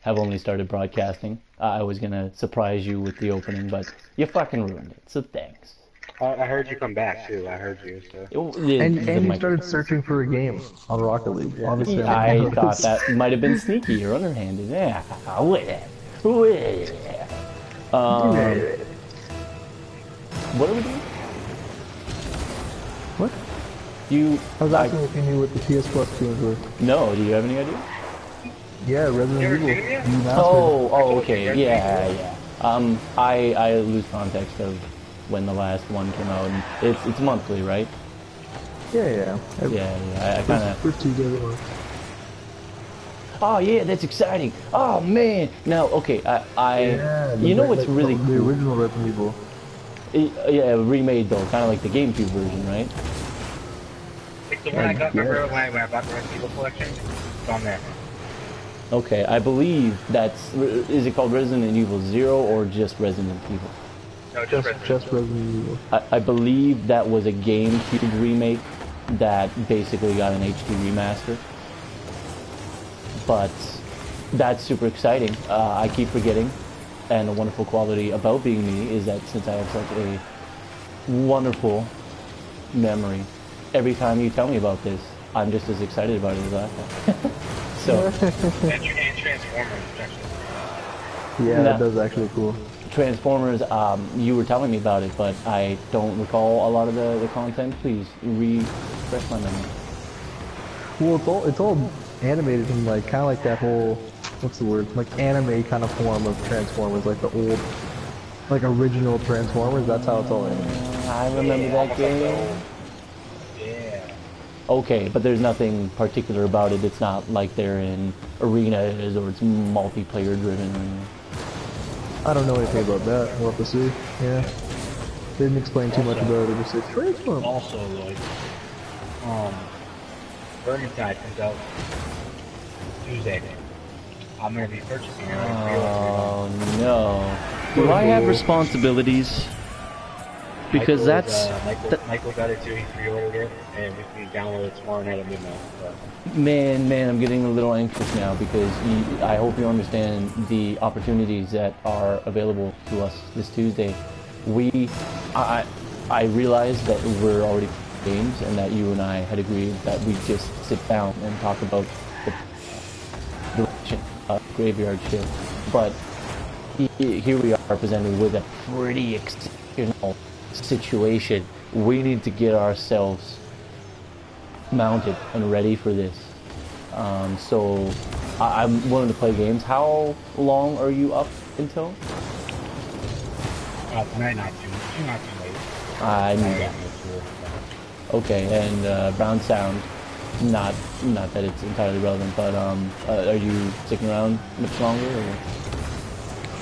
have only started broadcasting. I was gonna surprise you with the opening, but you fucking ruined it. So thanks. I heard you come back too. I heard you. So. The And you mic. started searching for a game on Rocket League. Obviously, I I never thought noticed. that might have been sneaky or underhanded. Yeah, um, what are we doing? What? You? I was asking if you knew what the PS Plus games were. No. Do you have any idea? Yeah, Resident You ever Evil seen it yet? remastered. Oh, okay. Yeah. I lose context of when the last one came out. And it's monthly, right? Yeah. Yeah. I kind of. First two days of Oh yeah, that's exciting. Oh man. Now, okay. Yeah, You know what's really the cool? original Resident Evil. Yeah, remade though, kind of like the GameCube version, right? It's the one I got remember when I bought the Resident Evil collection. It's on there. Okay, I believe that's. Is it called Resident Evil 0 or just Resident Evil? No, Just Resident Evil. I believe that was a GameCube remake that basically got an HD remaster. But that's super exciting. I keep forgetting, and a wonderful quality about being me is that since I have such a wonderful memory, every time you tell me about this, I'm just as excited about it as last time. So, And Transformers, actually. Yeah, No. that does actually cool. Transformers, you were telling me about it, but I don't recall a lot of the content. Please refresh my memory. Well, it's all animated in like kind of like that whole, what's the word? Like anime kind of form of Transformers, like the old, like original Transformers. That's how it's all animated. I remember that game. Yeah. Okay, but there's nothing particular about it. It's not like they're in arenas or it's multiplayer driven. Or anything. I don't know anything about that. We'll have to see. Yeah. They didn't explain too much about it. Just said transform. Also, like, Burning Tide comes out Tuesday. I'm gonna be purchasing it. Oh no! Do I have responsibilities? Because Michael got it too. He pre-ordered it, and we can download it tomorrow night at midnight. So. Man, I'm getting a little anxious now because I hope you understand the opportunities that are available to us this Tuesday. I realize that we're already games and that you and I had agreed that we just sit down and talk about the direction of Graveyard Shift. But here we are presented with a pretty exceptional situation. We need to get ourselves mounted and ready for this. So I'm willing to play games. How long are you up until? Tonight, not too late. I knew that. Okay, and Brown Sound, not that it's entirely relevant, but are you sticking around much longer? Or?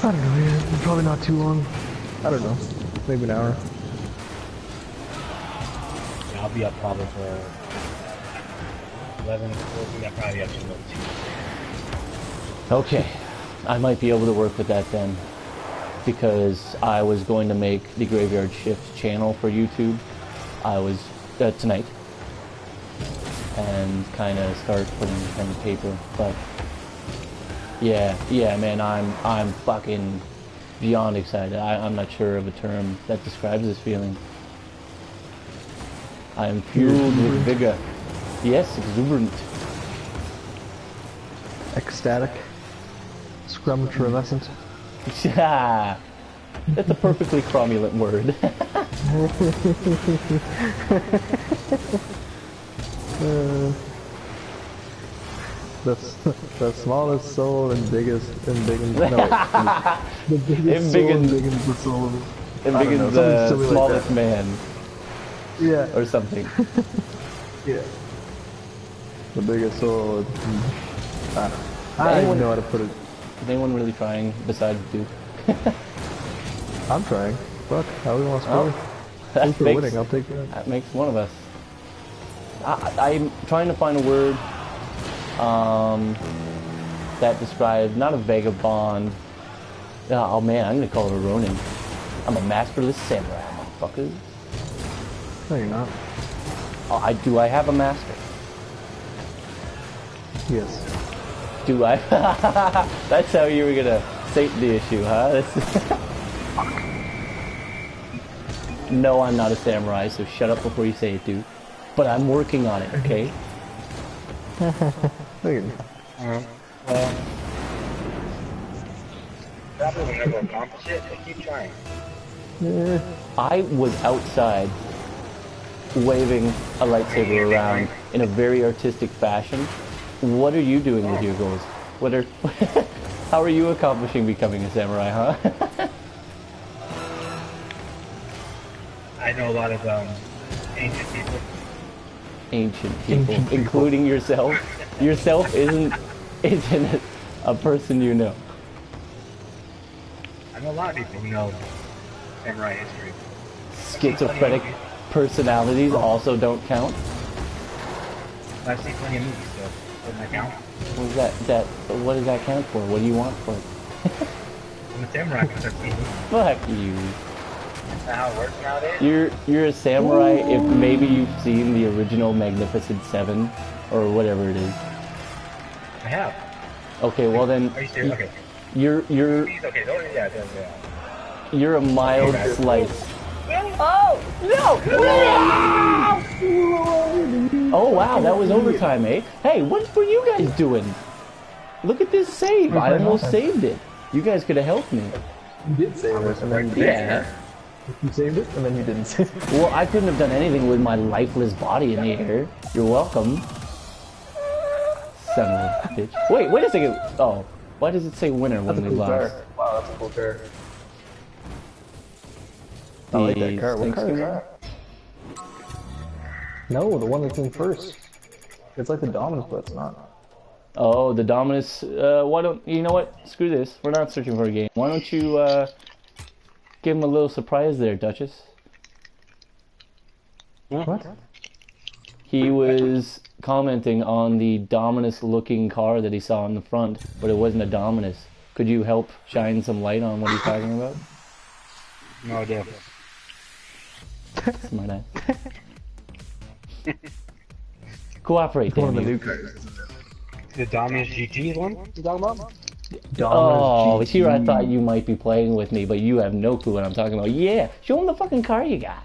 I don't know, yeah. Probably not too long. I don't know. Maybe an hour. Yeah, I'll be up probably for 11, 14. I'll probably have to go Okay, I might be able to work with that then, because I was going to make the Graveyard Shift channel for YouTube. I was tonight, and kind of start putting pen to paper. But yeah, man, I'm fucking beyond excited. I'm not sure of a term that describes this feeling. I am fueled with vigor. Yes, exuberant. Ecstatic. Scrumtravescent. Yeah, that's a perfectly cromulent word. The smallest soul and biggest no wait, the biggest soul and biggest the soul. It begins the something smallest like man Yeah. or something. Yeah. The biggest soul. I don't even know how to put it. Is anyone really trying besides Duke? I'm trying. Fuck, how we want to score? That For makes, winning, I'll take that. that makes one of us. I'm trying to find a word that describes not a vagabond. Oh man, I'm gonna call it a Ronin. I'm a masterless samurai, motherfuckers. No, you're not. Oh, I have a master. Yes. Do I? That's how you were gonna state the issue, huh? No, I'm not a samurai, so shut up before you say it, dude. But I'm working on it, okay? Well, probably will never accomplish it, but keep trying. I was outside waving a lightsaber around in a very artistic fashion. What are you doing with your goals? What are how are you accomplishing becoming a samurai, huh? I know a lot of ancient people. Ancient people, including yourself. Yourself isn't a person you know. I know a lot of people who know samurai history. Schizophrenic personalities also don't count. I've seen plenty of movies, so doesn't that count? What is that? What does that count for? What do you want for it? I'm a samurai because I've seen movies. Fuck you. That's not how it works nowadays. You're a samurai if maybe you've seen the original Magnificent Seven or whatever it is. I have. Okay, well then. Are you serious? Okay. You're Okay, yeah. you're a mild slice. Oh no! Oh wow, that was overtime, eh? Hey, what were you guys doing? Look at this save. I almost saved it. You guys could have helped me. You did save it, and then Yeah. you saved it, and then you didn't save it. Well, I couldn't have done anything with my lifeless body in the air. You're welcome. Son of a bitch. Wait a second. Oh, why does it say winner when we lost? Wow, that's a cool car. I like that car. What Thanks, car is Gamer. that? No, the one that's in first. It's like the Dominus, but it's not. Oh, the Dominus. Why don't you know what? Screw this. We're not searching for a game. Why don't you give him a little surprise there, Duchess? What? He was commenting on the Dominus-looking car that he saw in the front, but it wasn't a Dominus. Could you help shine some light on what he's talking about? No idea. Smart ass. Cooperate, One of damn the you. new cars. The Dominus GT one you talking about? Oh, Dominus here I GT. thought you might be playing with me, but you have no clue what I'm talking about. Yeah, show him the fucking car you got.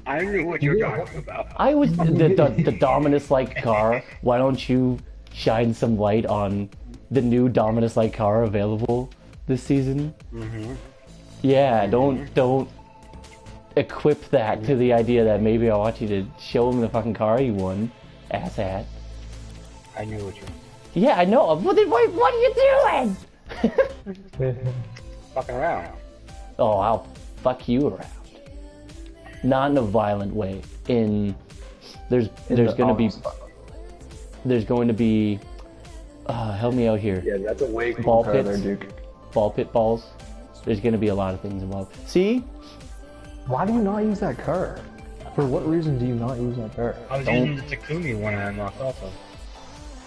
I knew what you were talking about. I was the Dominus-like car. Why don't you shine some light on the new Dominus-like car available this season? Yeah, don't equip that to the idea that maybe I want you to show him the fucking car you won, asshat. I knew what you were Yeah, I know. What are you doing? fucking around. Oh, I'll fuck you around. Not in a violent way. There's going to be help me out here. Yeah, that's a way cool Ball car pits. there, Duke. Ball pit balls. There's going to be a lot of things involved. See? Why do you not use that car? For what reason do you not use that car? I was using the Takumi one I unlocked also.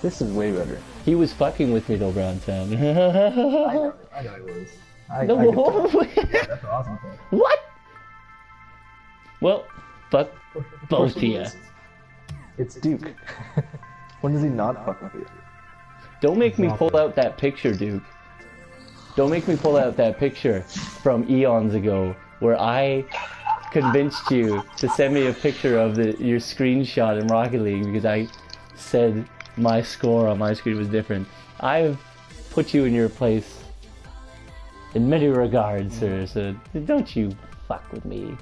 This is way better. He was fucking with me though, Brown Sam. I know it was. No. That's awesome. What? Well, fuck both of you. It's Duke. When does he not fuck with you? Don't make me pull out that picture, Duke. Don't make me pull out that picture from eons ago where I convinced you to send me a picture of your screenshot in Rocket League because I said my score on my screen was different. I've put you in your place in many regards, sir, so don't you fuck with me.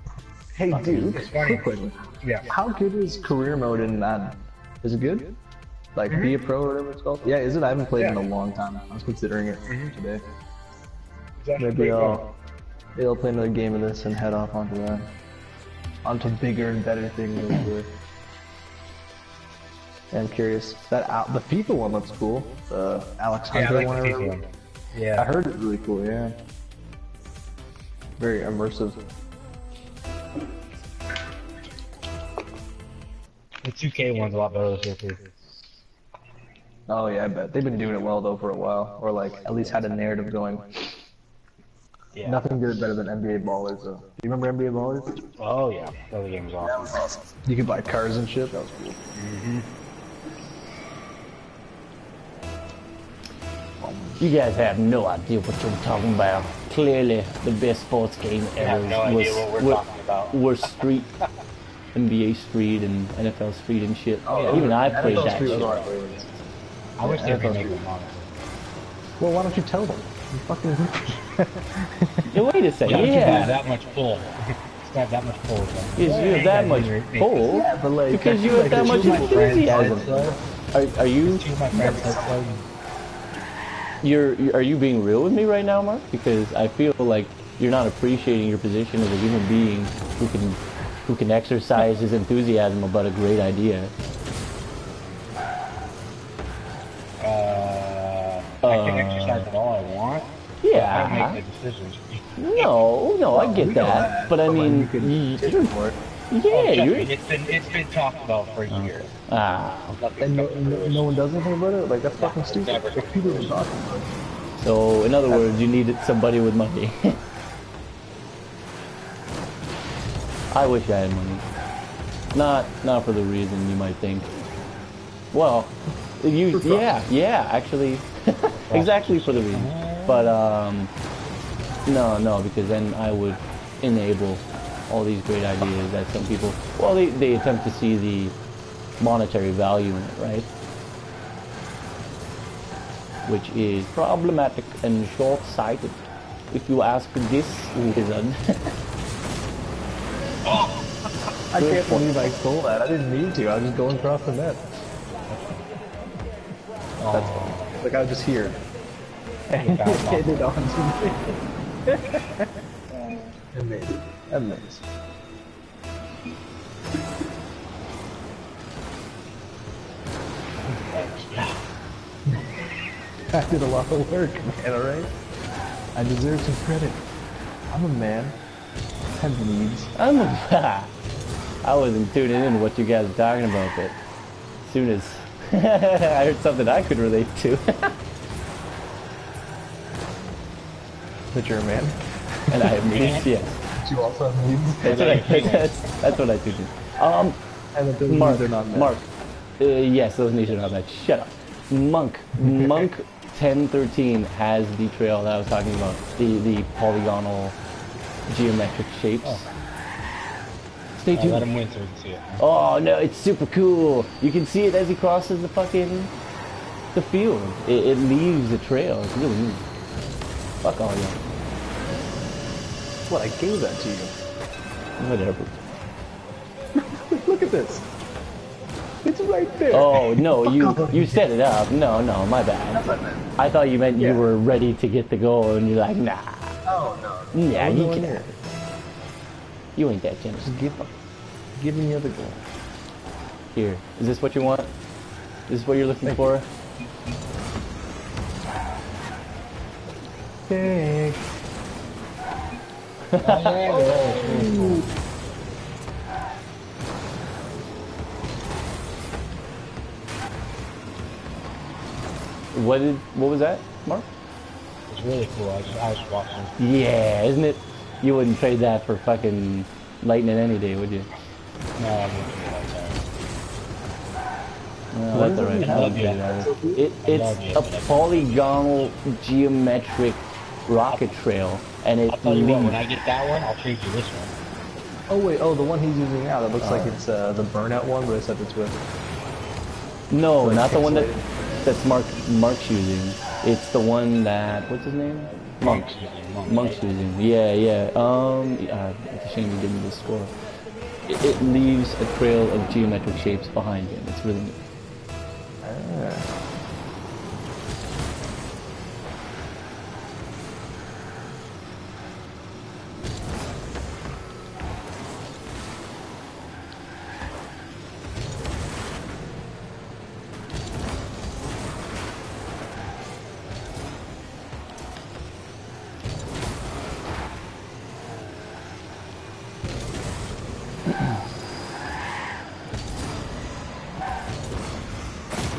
Hey, Duke. It's funny. Quick question. Yeah. How good is career mode in Madden? Is it good? Like be a pro or whatever it's called? Yeah, is it? I haven't played in a long time. I was considering it today. It's actually Maybe pretty I'll play another game of this and head off onto that. Onto bigger and better things. Hopefully. Yeah, I'm curious. The FIFA one looks cool. The Alex fun. Yeah, Hunter I like one. the or FIFA whatever. one. I Yeah. heard it's really cool. Yeah. Very immersive. The 2K one's a lot better this year too. Oh yeah, I bet they've been doing it well though for a while, or like at least had a narrative going. Yeah. Nothing did it better than NBA Ballers though. Do you remember NBA Ballers? Oh yeah, that other game was awesome. You could buy cars and shit. That was cool. You guys have no idea what you're talking about. Clearly, the best sports game I ever have no idea what we're talking about. was Street, NBA Street and NFL Street and shit. Oh, Even I played NFL that Street was shit. alright. I wish they NFL could make Street. them honestly. Well, why don't you tell them? You fucking. Yeah, wait a second. You have Yeah, that much pull. Just have that much pull. you have that much pull Yeah, but like, because you have that much enthusiasm. Are you? Two of my friends said so. Are you being real with me right now, Mark? Because I feel like you're not appreciating your position as a human being who can exercise his enthusiasm about a great idea. I can exercise it all I want. Yeah. I make the decisions. No, I get that, but I mean, you you're, could for it. yeah, Trust you're. me, it's been talked about for years. Nothing's And come to fruition. no one does anything about it? Like, that's fucking stupid. never Like, people are talking about it. So, in other words, you needed somebody with money. I wish I had money. Not for the reason you might think. Well, actually, exactly for the reason. But no, because then I would enable all these great ideas that some people, well, they attempt to see the monetary value in it, right? Which is problematic and short-sighted, if you ask this wizard. I can't believe I stole that. I didn't mean to. I was just going across the net. That's funny. Like, I was just here. And it hit it onto me. Amazing. Amazing. I did a lot of work, man, alright? I deserve some credit. I'm a man. I have needs. I wasn't tuning in to what you guys were talking about, but as soon as I heard something I could relate to. That you're a man. And I have needs, yes. But you also have needs. That's what I tuned in. And that those Mark, needs are not met. Mark. Yes, those needs are not met. Shut up. Monk 1013 has the trail that I was talking about. The polygonal geometric shapes. Stay Let tuned. him win so we can see it. Oh no, it's super cool. You can see it as he crosses the field. It leaves a trail. It's really neat. Fuck all y'all. What, I gave that to you. Whatever. Look at this. It's right there. Oh no, you set it up. No, my bad. That's what I meant. I thought you meant you Yeah. were ready to get the goal, and you're like, nah. Oh, no. Yeah, No, you no, can no. have it. You ain't that generous. Just give me the other goal. Here, is this what you want? Is this what you're looking for? Thanks. What was that, Mark? It's really cool. I was watching. Yeah, isn't it? You wouldn't trade that for fucking lightning any day, would you? No, I wouldn't do it like that. No, What that's is it alright. you I have? love you. I love It's you, a but I- polygonal geometric rocket trail, and it I'll tell you what, when leads. I get that one, I'll trade you this one. Oh, wait. Oh, the one he's using now. That looks like it's the burnout one, but except it's with... No, like not the one pixelated. that's Mark's using. It's the one that, what's his name? Monk. Monk's right? using. Yeah. It's a shame he didn't just score. It leaves a trail of geometric shapes behind him. It's really neat. Ah.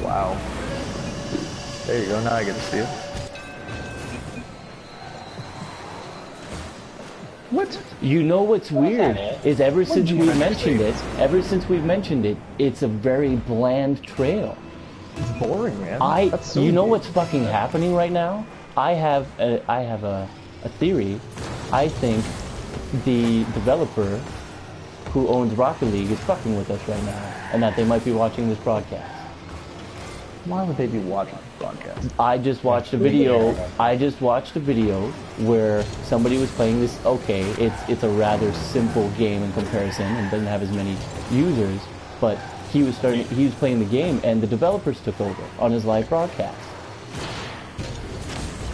Wow. There you go, now I get to see it. What? You know what's weird it. is ever since we've geometric mentioned it, it's a very bland trail. It's boring, man. That's so you know weird. what's fucking happening right now? I have a theory. I think the developer who owns Rocket League is fucking with us right now, and that they might be watching this broadcast. Why would they be watching this broadcast? I just watched a video. I just watched a video where somebody was playing this. Okay, it's a rather simple game in comparison and doesn't have as many users, but he was playing the game, and the developers took over on his live broadcast.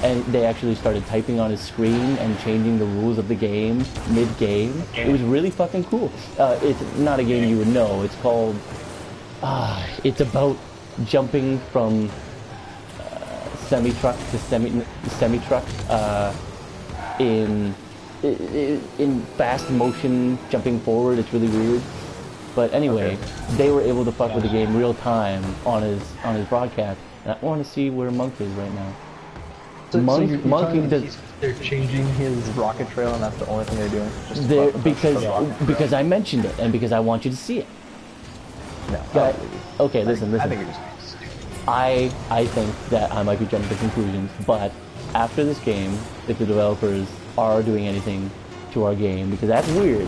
And they actually started typing on his screen and changing the rules of the game mid-game. It was really fucking cool. It's not a game you would know. It's called... it's about jumping from semi-truck to semi-truck in fast motion, jumping forward. It's really weird. But anyway, they were able to fuck with the game real time on his broadcast. And I want to see where Monk is right now. So Monk does. They're changing his rocket trail, and that's the only thing they're doing. Just They're, fuck with the because I mentioned it, and because I want you to see it. No. Okay, listen. I think you're just stupid. I think that I might be jumping to conclusions, but after this game, if the developers are doing anything to our game, because that's weird.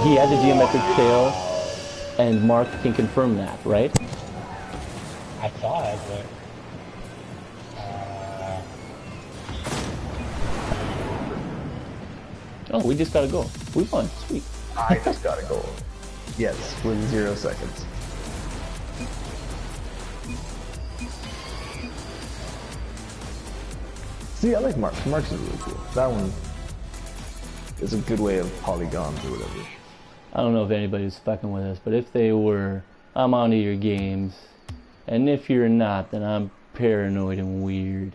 He has a geometric scale, and Mark can confirm that, right? I thought, but Oh, we just got a goal. We won. Sweet. I just got a goal. Yes, with 0 seconds. See, I like Marks. Marks is really cool. That one is a good way of polygons or whatever. I don't know if anybody's fucking with us, but if they were, I'm onto your games. And if you're not, then I'm paranoid and weird.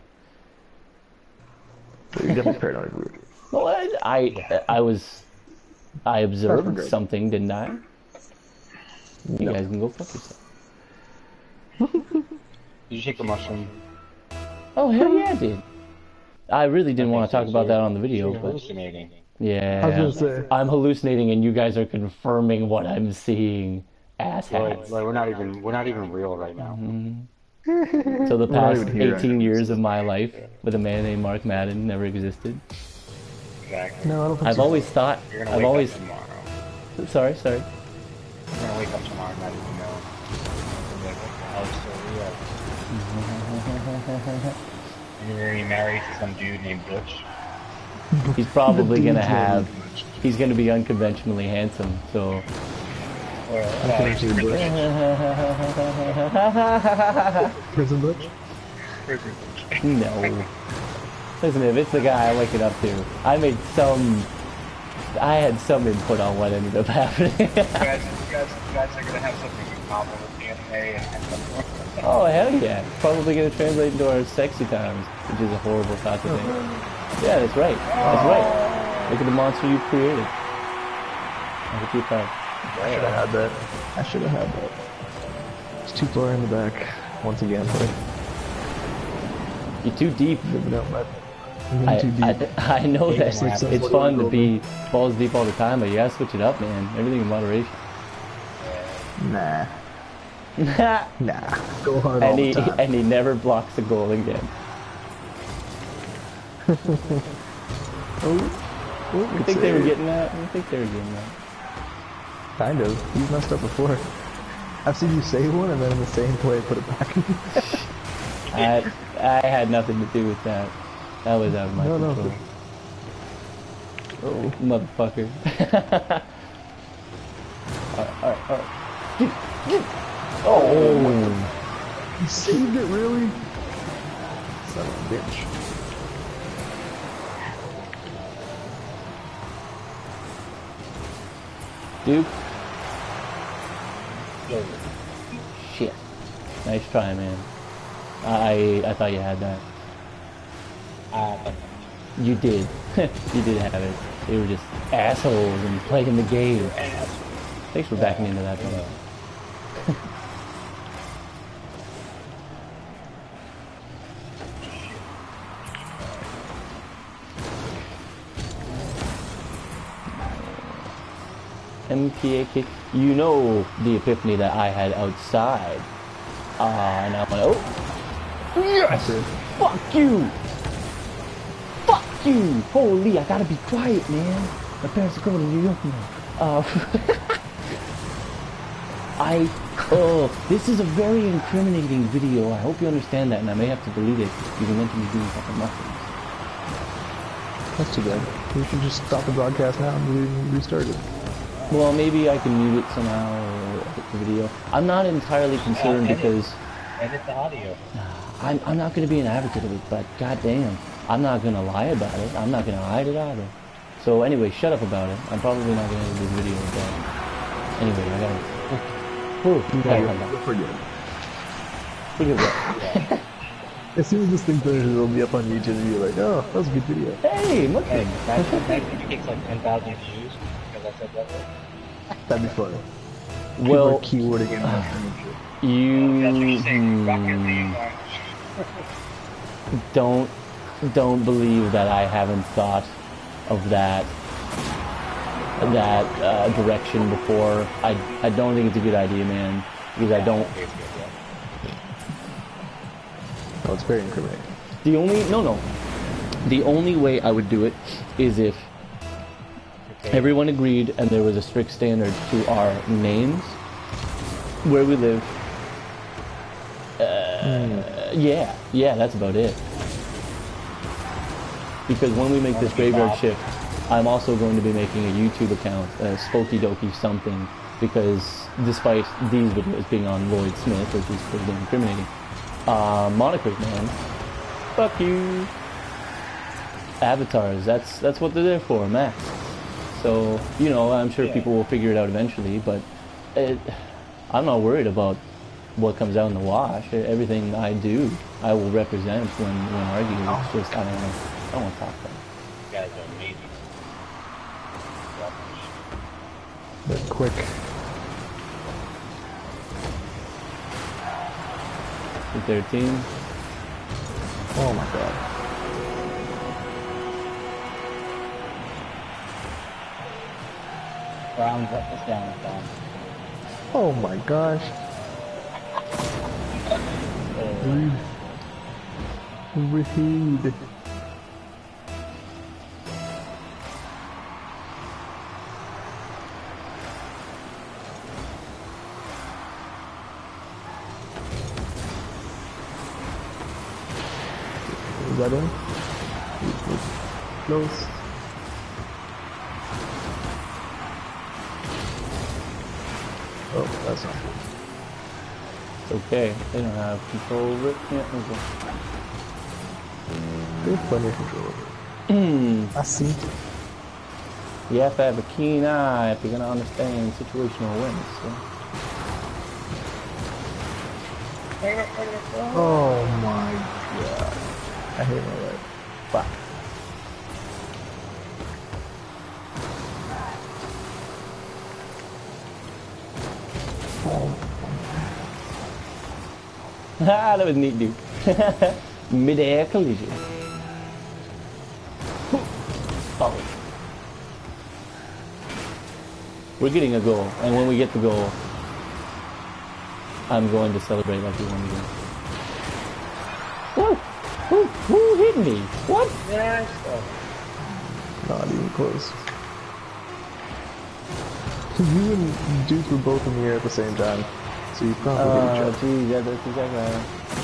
You're definitely paranoid and weird. Well, I observed something, didn't I? You guys can go fuck yourself. did you take the mushroom? Oh, hell yeah, dude. I really didn't want to talk about that on the video, You're but hallucinating. yeah. I was gonna say. I'm hallucinating and you guys are confirming what I'm seeing. Asshats. Like, we're not even real right now. So the We're not past even here. 18 years of my life with a man named Mark Madden never existed. Exactly. No, I don't think I've so. always thought, You're gonna I've wake always, up tomorrow. sorry. You're gonna wake up tomorrow and not even know. You're like, what the hell is so real? And you're gonna be married to some dude named Butch. he's probably The gonna dude's have, name is he's gonna be unconventionally handsome, so. Or, Prison Butch. Prison Butch? No. Listen, if it's the guy I wake it up to, I had some input on what ended up happening. you guys are gonna have something in common with anime and Oh, hell yeah. Probably gonna translate into our sexy times, which is a horrible thought to think. Yeah, that's right. That's right. Look at the monster you created. I hope you're proud. I should have had that. I should have had that. It's too far in the back. Once again, but You're too deep. living out my... I'm too deep. I know that It's like it's fun to be balls deep all the time, but you gotta switch it up, man. Everything in moderation. Nah. and Nah. Go hard all the time. he never blocks a goal again. Oh, You think they were getting that? I think they were getting that. Kind of. You've messed up before. I've seen you save one and then in the same play put it back. I had nothing to do with that. That was out of my No. control. Oh. Motherfucker. Alright. Oh! You saved it, really? Son of a bitch. Duke? Shit. Nice try, man. I thought you had that. You did. You did have it. They were just assholes and playing the game. Thanks for backing into that one. MPA kick. You know the epiphany that I had outside. And I went, oh, yes! Fuck you! Fuck you! Holy, I gotta be quiet, man. My parents are going to New York now. This is a very incriminating video. I hope you understand that, and I may have to delete it because you're meant to be doing fucking nothing. That's too bad. We should just stop the broadcast now and restart it. Well, maybe I can mute it somehow or edit the video. I'm not entirely concerned because edit the audio. I'm not going to be an advocate of it, but goddamn, I'm not going to lie about it. I'm not going to hide it either. So anyway, shut up about it. I'm probably not going to edit this video, but anyway, I gotta. Forget it. Forget what? As soon as this thing finishes, it'll be up on YouTube and you're like, oh, that was a good video. Hey, look Hey, at that takes like 10,000 views because I said that way. That'd be funny. Well, People are keywording in that and shit. don't believe that I haven't thought of that direction before. I don't think it's a good idea, man, because I don't. Oh, it's very incriminating. The only way I would do it is if everyone agreed and there was a strict standard to our names, where we live. Yeah, that's about it. Because when we make this graveyard shift, I'm also going to be making a YouTube account, Spooky Dokie something, because despite these videos being on Lloyd Smith, which is pretty damn incriminating, monikers, man, fuck you. Avatars, that's what they're there for, Max. So, you know, I'm sure people will figure it out eventually, but I'm not worried about what comes out in the wash. Everything I do, I will represent when arguing. It's just, I don't know. I don't want to talk about it. You guys are amazing. But quick. The 13. Oh my god. Brown's up, this down, it's down. Oh my gosh. Rude. Is that in? Close. Oh, that's not good. It's okay. They don't have control over it. Yeah, okay. They have plenty of control over it. I see. You have to have a keen eye if you're going to understand situational awareness. So. Oh my god. I hate my life. Fuck. Ah, that was neat, dude. Mid-air collision. Oh. We're getting a goal, and when we get the goal, I'm going to celebrate like we won the game. Woo! Who hit me? What? Yes. Not even close. You and Duke were both in the air at the same time, so you probably hit each other. Geez, yeah, that's exactly.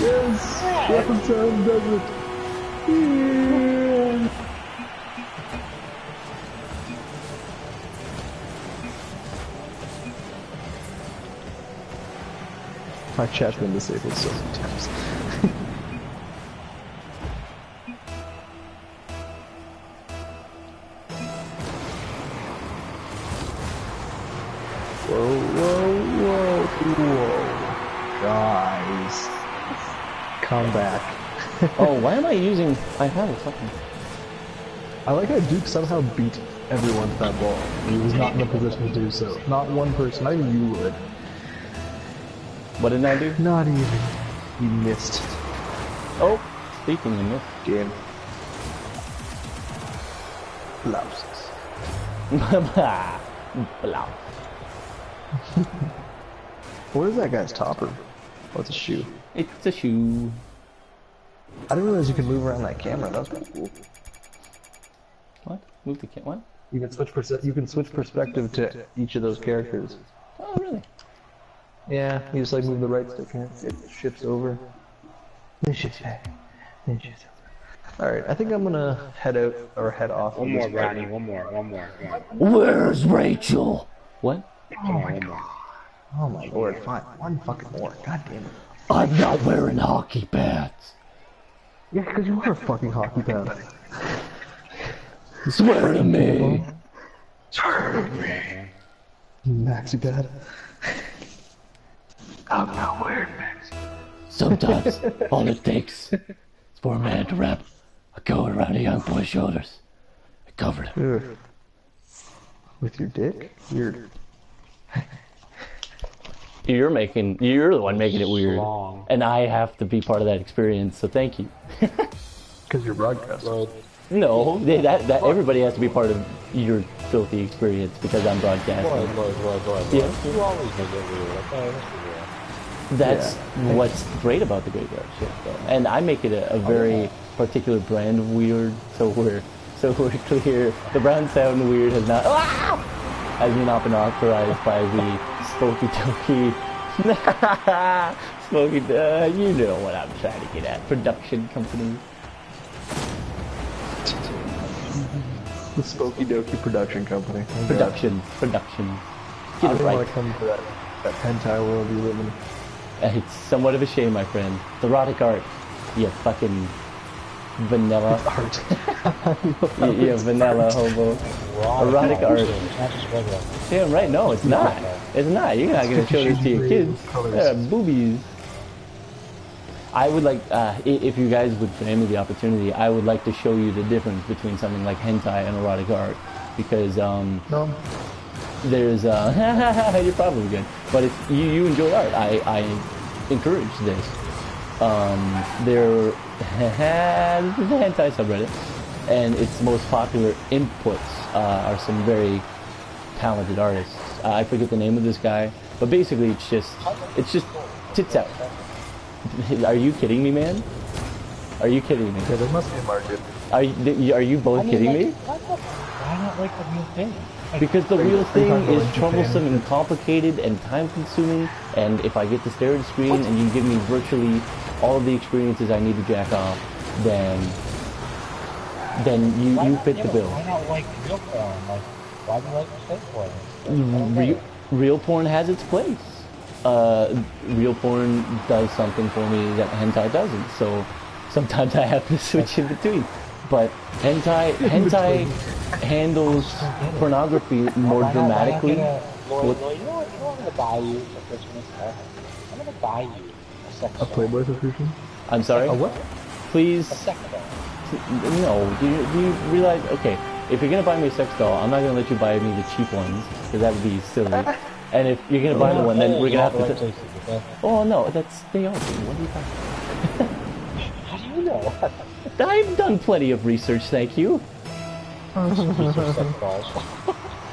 Yes! Weapon sound does it! Yeah! My chat's been disabled so many times. Whoa. Guys. Come back. Oh, why am I using... I have a fucking... I like how Duke somehow beat everyone to that ball. He was not in a position to do so. Not one person, not even you would. What did I do? Not even. You missed. Oh, speaking of this. Game. Blouses. Blouse. What is that guy's topper? Oh, it's a shoe. It's a shoe. I didn't realize you could move around that camera. That was kind of cool. What? Move the what? You can switch perspective to each of those characters. Oh, really? Yeah, you just like move the right stick and it shifts over. Then shifts back. Then shifts over. Alright, I think I'm gonna head out or head off. One of more, this Brownie. party. One more. Where's Rachel? What? Come on, one more. Oh my lord, fine. One fucking more. God damn it. I'm not wearing hockey pads. Yeah, because you are a fucking hockey pad. Swear to me. Maxi pad. I'm not wearing Maxi. Sometimes all it takes is for a man to wrap a coat around a young boy's shoulders. I covered him. Ugh. With your dick? Weird. You're the one making it weird. Long. And I have to be part of that experience, so thank you. Because you're broadcasting. No, that everybody has to be part of your filthy experience because I'm broadcasting. Lloyd. Yeah. You always make it weird, okay? Let's be real. That's what's great about the graveyard shift, though. And I make it a very particular brand of weird, so we're clear. The Brown Sound weird has not been authorized by the Spooky Toki. You know what I'm trying to get at. Production company. The Spooky Doki production company. Production. I Get don't it right. want to come to that hentai world you live in. It's somewhat of a shame, my friend. The erotic art. You fucking vanilla. Art. You vanilla hobo. Erotic art. It's not just regular. Damn right, no, it's not. It's not. You're not gonna show this to your kids. Boobies. I would like, if you guys would grant me the opportunity, I would like to show you the difference between something like hentai and erotic art, because No. there's you're probably good, but if you enjoy art, I encourage this. There this is a hentai subreddit, and its most popular inputs are some very talented artists. I forget the name of this guy, but basically it's just tits out. Are you kidding me, man? Are you kidding me? Yeah, there must be a market. Are you both kidding me? Why not like the real thing? Because the real thing talking is about troublesome Japan? and complicated and time-consuming, and if I get to stare at a screen and you give me virtually all of the experiences I need to jack off, then you fit the bill. Why not like real porn? Like, why do you like the fake porn? Real porn has its place. Real porn does something for me that hentai doesn't, so sometimes I have to switch in between. But hentai handles pornography more dramatically. Lloyd, you know what I'm gonna buy you for Christmas? I'm gonna buy you a sex A doll. Playboy subscription? I'm sorry? A what? Please, A sex doll. no. Do you realize, okay, if you're gonna buy me a sex doll, I'm not gonna let you buy me the cheap ones, because that would be silly. And if you're gonna buy me one, then we're gonna have to... Oh no, they all do. What are you talking about? How do you know? I've done plenty of research, thank you. Research sex dolls. So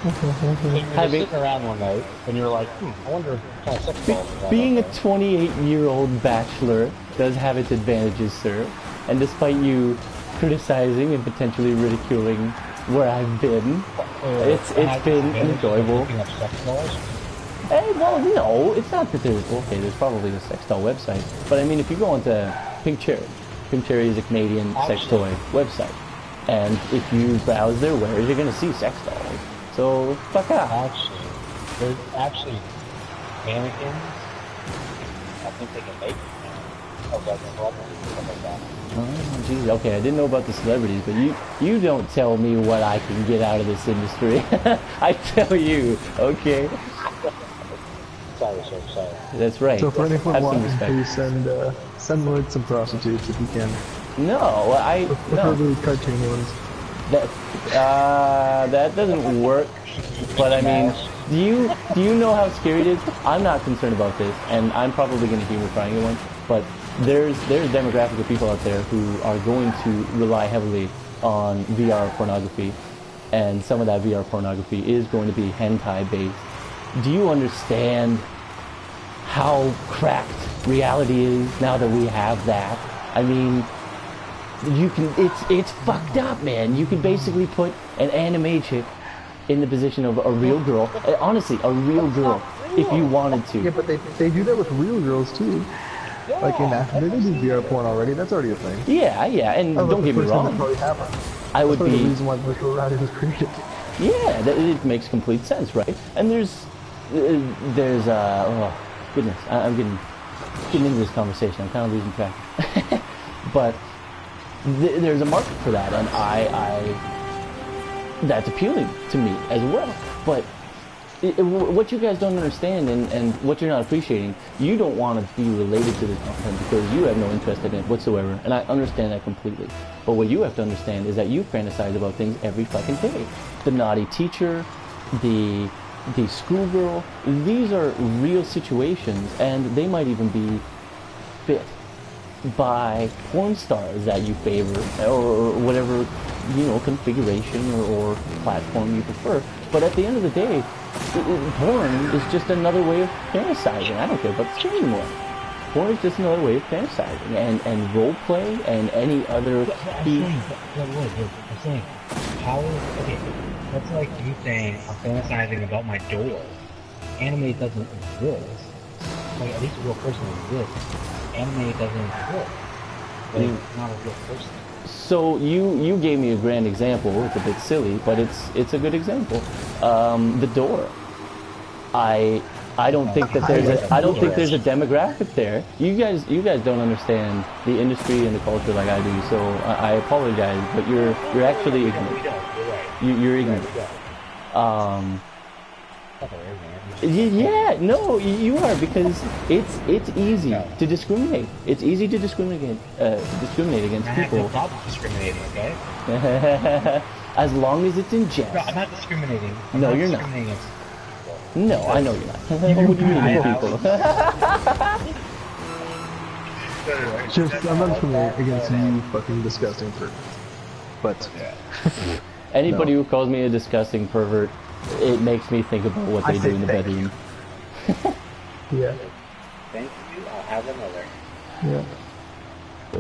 you were just sitting around one night, and you were like, I wonder what kind of sex dolls we got Being a out 28-year-old bachelor does have its advantages, sir. And despite you criticizing and potentially ridiculing where I've been, there. it's been enjoyable. Looking up sex dolls? Hey, well, no, it's not that there's probably a sex doll website, but I mean, if you go onto Pink Cherry is a Canadian sex toy website, and if you browse their wares, you're gonna see sex dolls. So fuck off. There's actually mannequins. I think they can make of like celebrities and stuff like that. Oh, geez, okay, I didn't know about the celebrities, but you don't tell me what I can get out of this industry. I tell you, okay? Sorry, sir, sorry. That's right. So for anyone Have some watching, respect. please send Lloyd some prostitutes if you can. No, no. Preferably cartoony ones. That doesn't work. But I mean, do you know how scary it is? I'm not concerned about this, and I'm probably going to humor trying one. But there's a demographic of people out there who are going to rely heavily on VR pornography, and some of that VR pornography is going to be hentai based. Do you understand how cracked reality is now that we have that. I mean, you can, it's fucked up, man. You can basically put an anime chick in the position of a real girl. Honestly, a real girl, if you wanted to. Yeah, but they do that with real girls too. Like in that, they do VR porn already. That's already a thing. Yeah, and don't get me wrong. I would be. The reason why virtual reality was created. Yeah, it makes complete sense, right? And there's oh goodness, I'm getting into this conversation. I'm kind of losing track. But there's a market for that, and that's appealing to me as well. But what you guys don't understand and what you're not appreciating, you don't want to be related to this content because you have no interest in it whatsoever, and I understand that completely. But what you have to understand is that you fantasize about things every fucking day. The naughty teacher, the schoolgirl, these are real situations, and they might even be fit by porn stars that you favor, or whatever, configuration or platform you prefer. But at the end of the day, porn is just another way of fantasizing. I don't care about the screen anymore. Porn is just another way of fantasizing, and roleplay and any other. I'm saying, how is okay? That's like you saying I'm fantasizing about my door. Anime doesn't exist. Like at least a real person exists. Anime doesn't exist. But it's not a real person. So you gave me a grand example. It's a bit silly, but it's a good example. The door. I don't think that there's a demographic there. You guys don't understand the industry and the culture like I do. So I apologize, but you're actually ignorant. You're ignorant. Yeah, no, you are, because it's easy to discriminate. It's easy to discriminate against people. Stop discriminating, okay? As long as it's in jest. No, I'm not discriminating. No, you're not. No, I know you're not. What do you mean, people? I'm not discriminating against you, fucking disgusting pervert. But anybody who calls me a disgusting pervert, it makes me think about what they do in the bedroom. Yeah. Thank you. I'll have another. Yeah.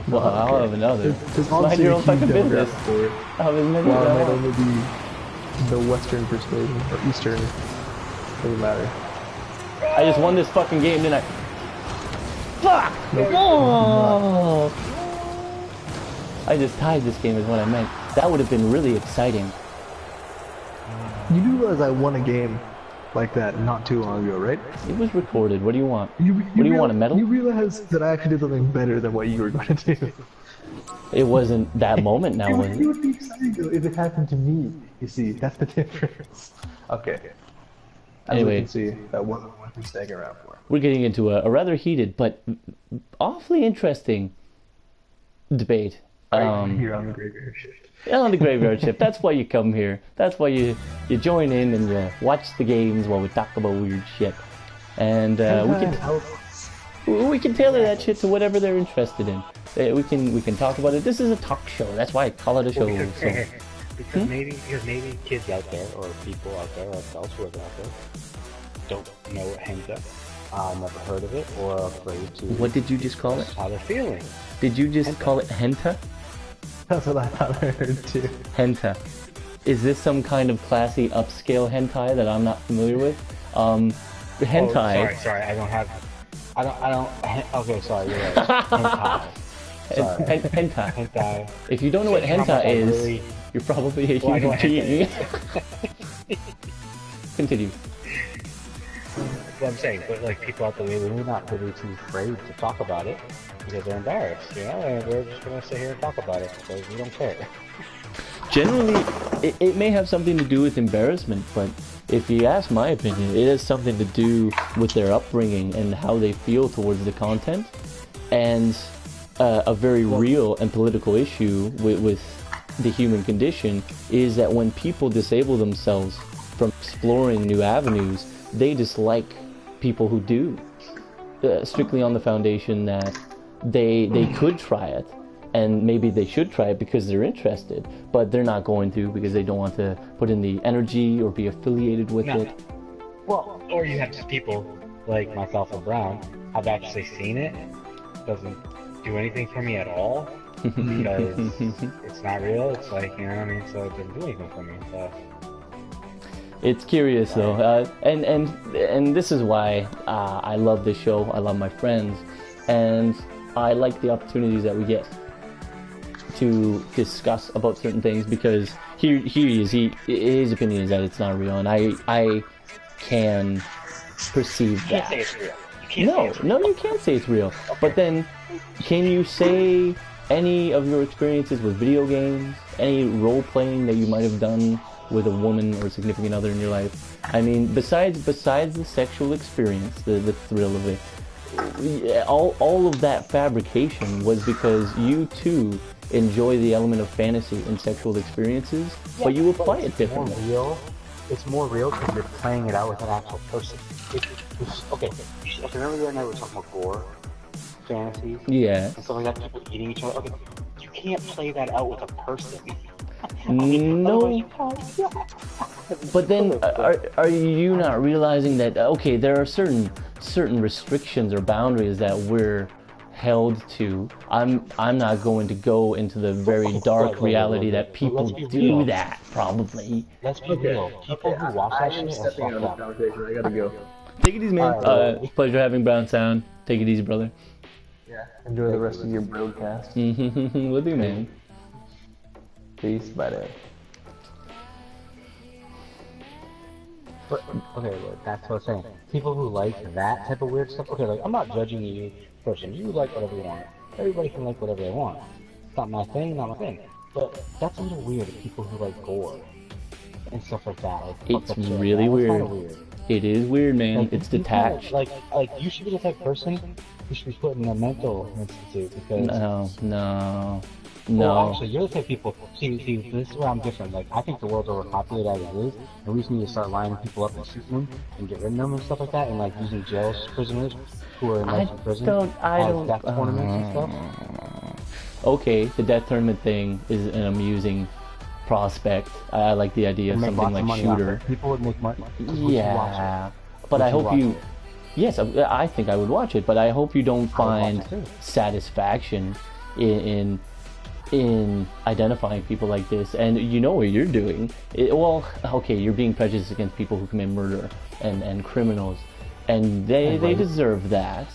Well, I'll have another. Mind your own fucking business. I'll have as many well, it might only be the Western persuasion, or Eastern. Doesn't matter. I just won this fucking game, didn't I? Fuck! Nope. Oh! I just tied this game is what I meant. That would have been really exciting. You do realize I won a game like that not too long ago, right? It was recorded. What do you want? What do you want, a medal? You realize that I actually did something better than what you were going to do. It wasn't that moment now, was it? It would be exciting though if it happened to me. You see, that's the difference. Okay. Anyway, you can see, that wasn't what we're staying around for. We're getting into a rather heated but awfully interesting debate. Here on the graveyard shift. Yeah, on the graveyard shift. That's why you come here. That's why you join in and you watch the games while we talk about weird shit. And we can tailor that shit to whatever they're interested in. We can talk about it. This is a talk show. That's why I call it a show. Because maybe kids out there, or people out there, or adults who are out there, don't know hentai, never heard of it, or are afraid to. What did you just call it? How they're feeling. Did you just call it hentai? That's what I thought I heard too. Hentai. Is this some kind of classy upscale hentai that I'm not familiar with? Hentai. Oh, sorry, I don't. Okay, sorry, you're right. Hentai. Hentai. Hentai. If you don't know what hentai is, really... you're probably a human being. Continue. What I'm saying, but like people out there, they're not really too afraid to talk about it because they're embarrassed, and we're just gonna sit here and talk about it because we don't care. Generally, it may have something to do with embarrassment, but if you ask my opinion, it has something to do with their upbringing and how they feel towards the content, and a very real and political issue with the human condition is that when people disable themselves from exploring new avenues, they dislike people who do, strictly on the foundation that they could try it, and maybe they should try it because they're interested, but they're not going to because they don't want to put in the energy or be affiliated with it. Well, or you have just people like myself and Brown, have actually seen it. Doesn't do anything for me at all because it's not real. It's like, you know what I mean? So it doesn't do anything for me. So. It's curious though, and this is why I love this show. I love my friends, and I like the opportunities that we get to discuss about certain things because his opinion is that it's not real, and I can perceive that. You can't say it's real. You can't say it's real. Okay. But then, can you say any of your experiences with video games, any role playing that you might have done with a woman or significant other in your life? I mean, besides the sexual experience, the thrill of it, all of that fabrication was because you too enjoy the element of fantasy in sexual experiences, but you apply it differently. It's more real because you're playing it out with an actual person. Okay, remember the other night we were talking about gore, fantasies, Yeah. and stuff like that, people eating each other? Okay, you can't play that out with a person. No. But then, are you not realizing that, okay, there are certain restrictions or boundaries that we're held to? I'm not going to go into the very dark reality that people do that, probably. Let's be real. People who watch that shit are fucked up. I gotta go. Take it easy, man. Pleasure having Brown Sound. Take it easy, brother. Yeah. Enjoy the rest of your broadcast. Will do, man. Peace. Bye, Dad. But, okay, look, that's what I'm saying. People who like that type of weird stuff, okay, like, I'm not judging you, person. You like whatever you want. Everybody can like whatever they want. It's not my thing, not my thing. But that's a little weird, people who like gore and stuff like that. Like, It's really weird. It is weird, man. Like, It's detached. Like, you should be the type of person who should be put in a mental institute because... No. Well, actually, you're the type of people. See, this is where I'm different. Like, I think the world's overpopulated as it is, and we just need to start lining people up and shooting them and get rid of them and stuff like that, and like using jail prisoners who are in life in prison as death tournaments and stuff. Okay, the death tournament thing is an amusing prospect. I like the idea of something like Shooter. People would make money. Yeah, but I hope you. Yes, I think I would watch it, but I hope you don't find satisfaction in identifying people like this, and you know what you're doing. Well, okay, you're being prejudiced against people who commit murder and criminals, and they deserve that.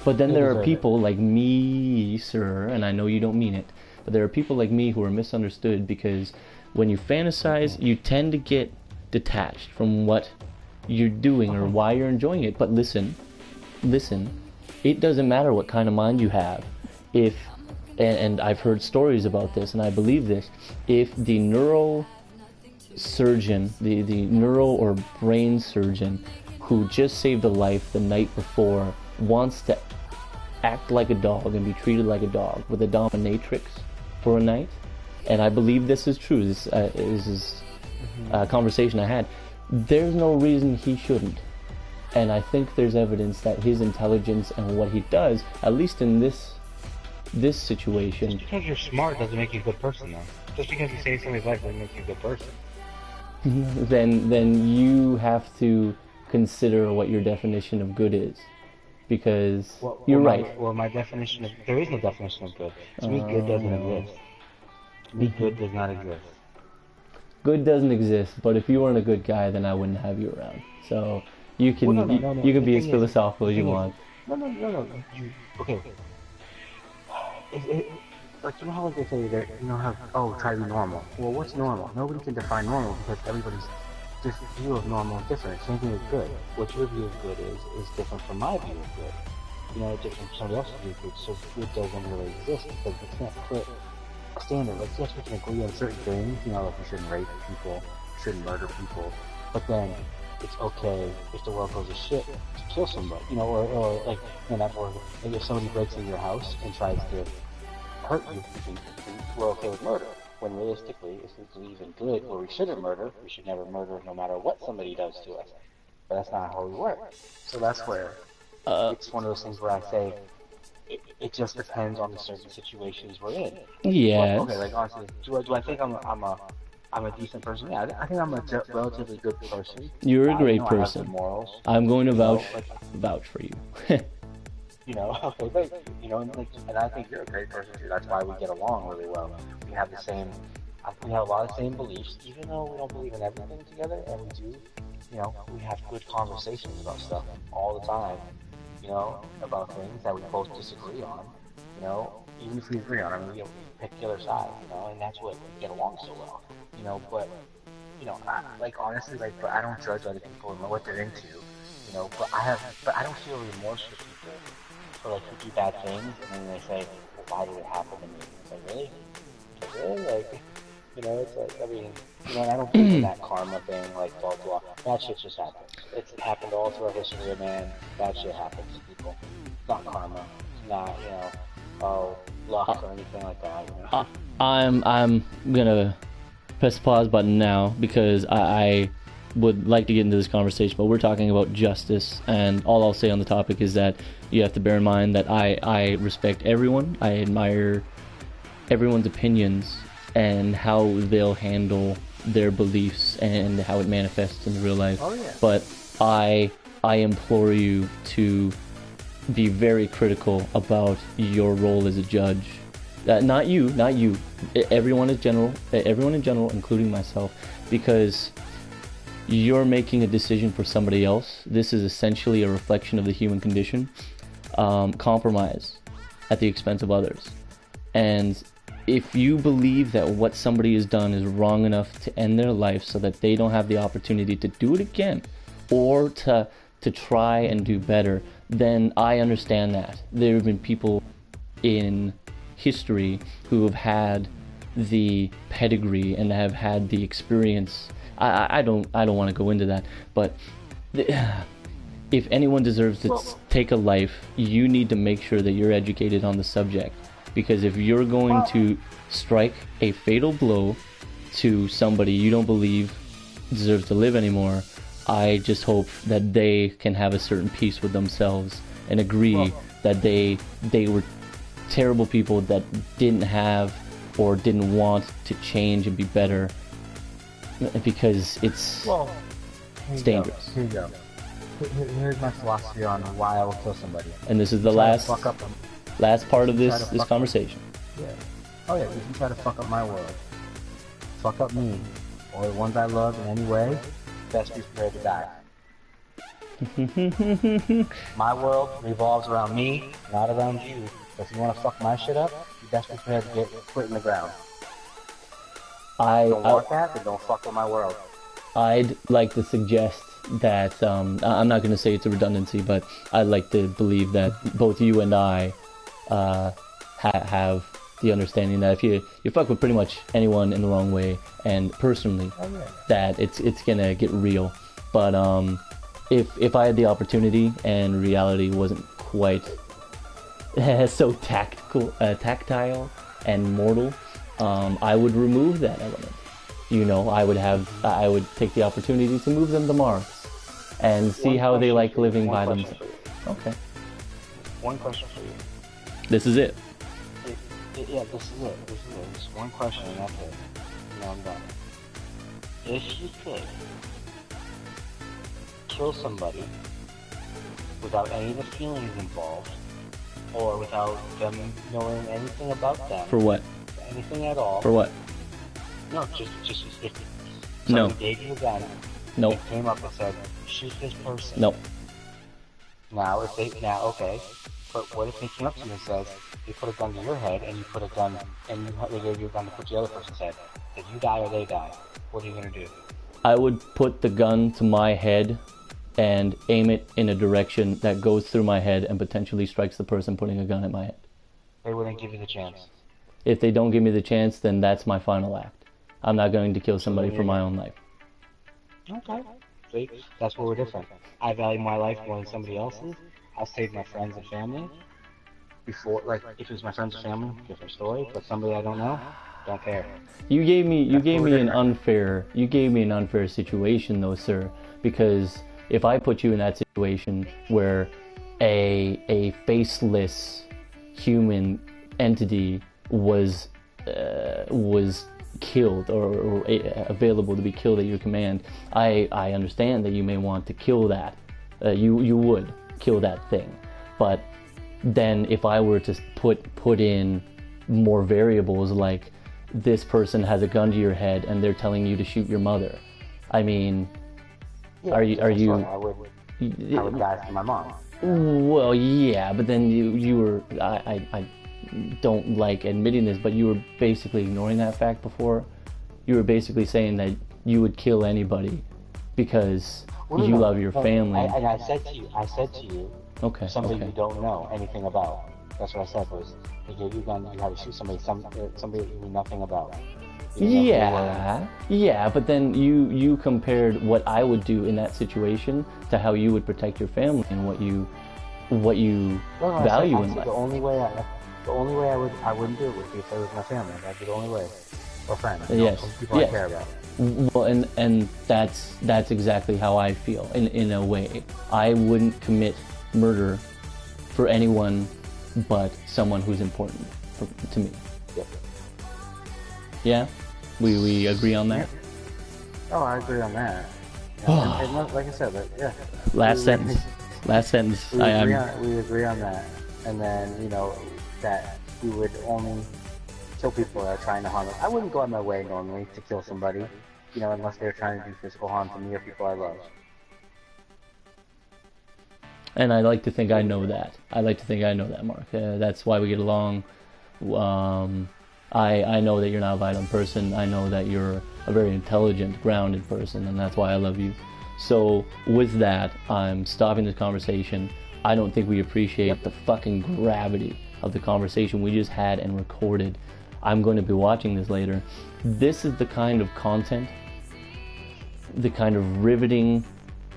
But then there are people like me, sir, and I know you don't mean it, but there are people like me who are misunderstood because when you fantasize, you tend to get detached from what you're doing or why you're enjoying it. But listen, it doesn't matter what kind of mind you have. If and I've heard stories about this, and I believe this, if the neural surgeon, the neural or brain surgeon who just saved a life the night before wants to act like a dog and be treated like a dog with a dominatrix for a night, and I believe this is true, this is a conversation I had, there's no reason he shouldn't. And I think there's evidence that his intelligence and what he does, at least in this situation... Just because you're smart doesn't make you a good person, though. Just because you save somebody's life doesn't make you a good person. then you have to consider what your definition of good is. Because you're right. My definition of... There is no definition of good. To me, good doesn't exist. To me, good does not exist. Good doesn't exist, but if you weren't a good guy, then I wouldn't have you around. So you can you can be as philosophical as you want. No. Okay. Like, you know how like they say that, you know how, try to be normal. Well, what's normal? Nobody can define normal because everybody's view of normal is different. Same thing with good. What your view of good is different from my view of good. You know, different from somebody else's view of good. So good doesn't really exist because we can't put a standard. Like, yes, we can agree on certain things. You know, like you shouldn't rape people, shouldn't murder people. But then it's okay if the world goes to shit to kill somebody. You know, or like, you know, or if somebody breaks into your house and tries to hurt you, we're okay with murder. When realistically, if we believe in good, or we shouldn't murder, we should never murder no matter what somebody does to us. But that's not how we work. So that's where it's one of those things where I say it just depends on the certain situations we're in. Yeah. Like, okay, like honestly, do I think I'm a I'm a decent person. Yeah, I think I'm a relatively good person. You're a great I have good person. morals. I'm going to You know, vouch for you. okay, but and I think you're a great person too. That's why we get along really well. We have the same, we have a lot of the same beliefs, even though we don't believe in everything together, and we do. We have good conversations about stuff all the time. About things that we both disagree on. Even if we agree on, we pick the other side. And that's what we get along so well. But honestly, but I don't judge other people and what they're into. But I don't feel remorse for people who do bad things, and then they say, well, why did it happen to me? It's like, really? It's like, and I don't believe in that karma thing, blah, blah. That shit just happens. It's happened all through our history, man. That shit happens to people. It's not karma. It's not, luck or anything like that, I'm gonna press the pause button now because I would like to get into this conversation, but we're talking about justice, and all I'll say on the topic is that you have to bear in mind that I respect everyone. I admire everyone's opinions and how they'll handle their beliefs and how it manifests in real life. Oh, yeah. But I implore you to be very critical about your role as a judge. Not you. Everyone in general, including myself, because you're making a decision for somebody else. This is essentially a reflection of the human condition. Compromise at the expense of others. And if you believe that what somebody has done is wrong enough to end their life so that they don't have the opportunity to do it again or to try and do better, then I understand that. There have been people in history who have had the pedigree and have had the experience. I don't want to go into that, but if anyone deserves to take a life, you need to make sure that you're educated on the subject. Because if you're going to strike a fatal blow to somebody you don't believe deserves to live anymore, I just hope that they can have a certain peace with themselves and agree that they were terrible people that didn't have or didn't want to change and be better, because it's dangerous. Here you go. Here's my philosophy on why I will kill somebody. And this is the last part of this conversation. Yeah. Oh yeah, if you try to fuck up my world, fuck up me, or the ones I love in any way, best be prepared to die. My world revolves around me, not around you. So if you want to fuck my shit up, you best be prepared to get put in the ground. Don't want that, then don't fuck with my world. I'd like to suggest that, I'm not going to say it's a redundancy, but I'd like to believe that both you and I have the understanding that if you fuck with pretty much anyone in the wrong way, and personally, that it's gonna get real. But if I had the opportunity and reality wasn't quite so tactile and mortal, I would remove that element. I would take the opportunity to move them to Mars and see how they like living by themselves. Okay. One question for you. This is it. Yeah, this is it. Just one question and that's it. I'm done. If you could kill somebody without any of the feelings involved, or without them knowing anything about them. For what? Anything at all. For what? No, just if somebody gave you a gun, Nope. They came up and said, shoot this person. Nope. Okay. But what if they came up to you and said, they put a gun to your head, and you put a gun, and they gave you a gun to put to the other person's head? If you die or they die, what are you gonna do? I would put the gun to my head and aim it in a direction that goes through my head and potentially strikes the person putting a gun at my head. They wouldn't give you the chance. If they don't give me the chance, then that's my final act. I'm not going to kill somebody for my own life. Okay. See, that's where we're different. I value my life more than somebody else's. I'll save my friends and family. Before, if it was my friends and family, different story. But somebody I don't know, don't care. You gave me an unfair situation though, sir, because if I put you in that situation where a faceless human entity was killed or available to be killed at your command, I understand that you may want to kill that. You would kill that thing, but then if I were to put in more variables like this person has a gun to your head and they're telling you to shoot your mother, I mean, Yeah, are you? I would die for my mom. Well, yeah, but then you were I don't like admitting this, but you were basically ignoring that fact before. You were basically saying that you would kill anybody because you love your family. And I said to you, Okay. somebody you don't know anything about. That's what I said was, they gave you a gun, you had to shoot somebody that you knew nothing about. Yeah, but then you compared what I would do in that situation to how you would protect your family and what you value in life. The only way I wouldn't do it would be if it was my family. That'd be the only way. Or friends. Yes. People Yes. I care about. Well, and that's exactly how I feel in a way. I wouldn't commit murder for anyone but someone who's important to me. Yeah. Yeah? We agree on that? Oh, I agree on that. Yeah, and like I said, yeah. Last sentence. We agree on that. And then, that we would only kill people that are trying to harm us. I wouldn't go out my way normally to kill somebody, unless they're trying to do physical harm to me or people I love. And I like to think I know that. Mark. That's why we get along. I know that you're not a violent person. I know that you're a very intelligent, grounded person, and that's why I love you. So with that, I'm stopping this conversation. I don't think we appreciate the fucking gravity of the conversation we just had and recorded. I'm going to be watching this later. This is the kind of content, the kind of riveting,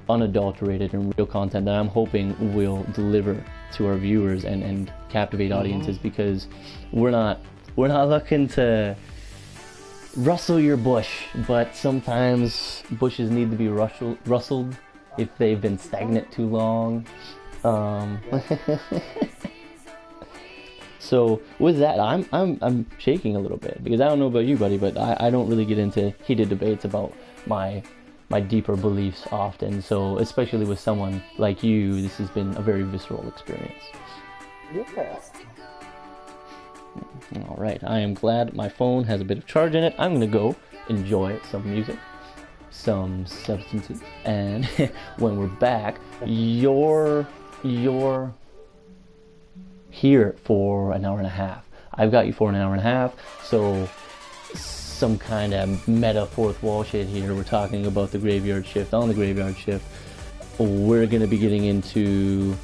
unadulterated and real content that I'm hoping will deliver to our viewers and captivate audiences, because we're not looking to rustle your bush, but sometimes bushes need to be rustled if they've been stagnant too long. So with that, I'm shaking a little bit because I don't know about you, buddy, but I don't really get into heated debates about my deeper beliefs often. So especially with someone like you, this has been a very visceral experience. Yeah. All right, I am glad my phone has a bit of charge in it. I'm gonna go enjoy some music, some substances, and when we're back, you're here for an hour and a half. I've got you for an hour and a half, so some kind of meta fourth wall shit here. We're talking about the graveyard shift. On the graveyard shift, we're going to be getting into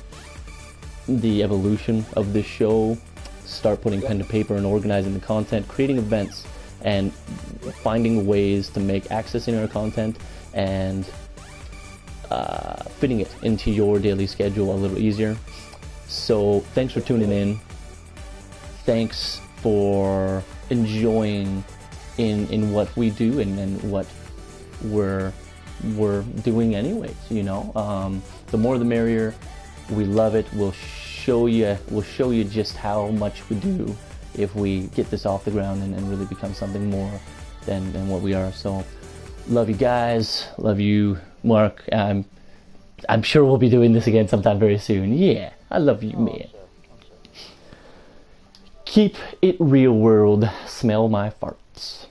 the evolution of this show, start putting pen to paper and organizing the content, creating events, and finding ways to make accessing our content and fitting it into your daily schedule a little easier. So thanks for tuning in. Thanks for enjoying in what we do and what we're doing anyways, the more the merrier. We love it. We'll show you just how much we do if we get this off the ground and really become something more than what we are. So love you guys, love you, Mark. I'm sure we'll be doing this again sometime very soon. Yeah, I love you, man. Keep it real, world. Smell my farts.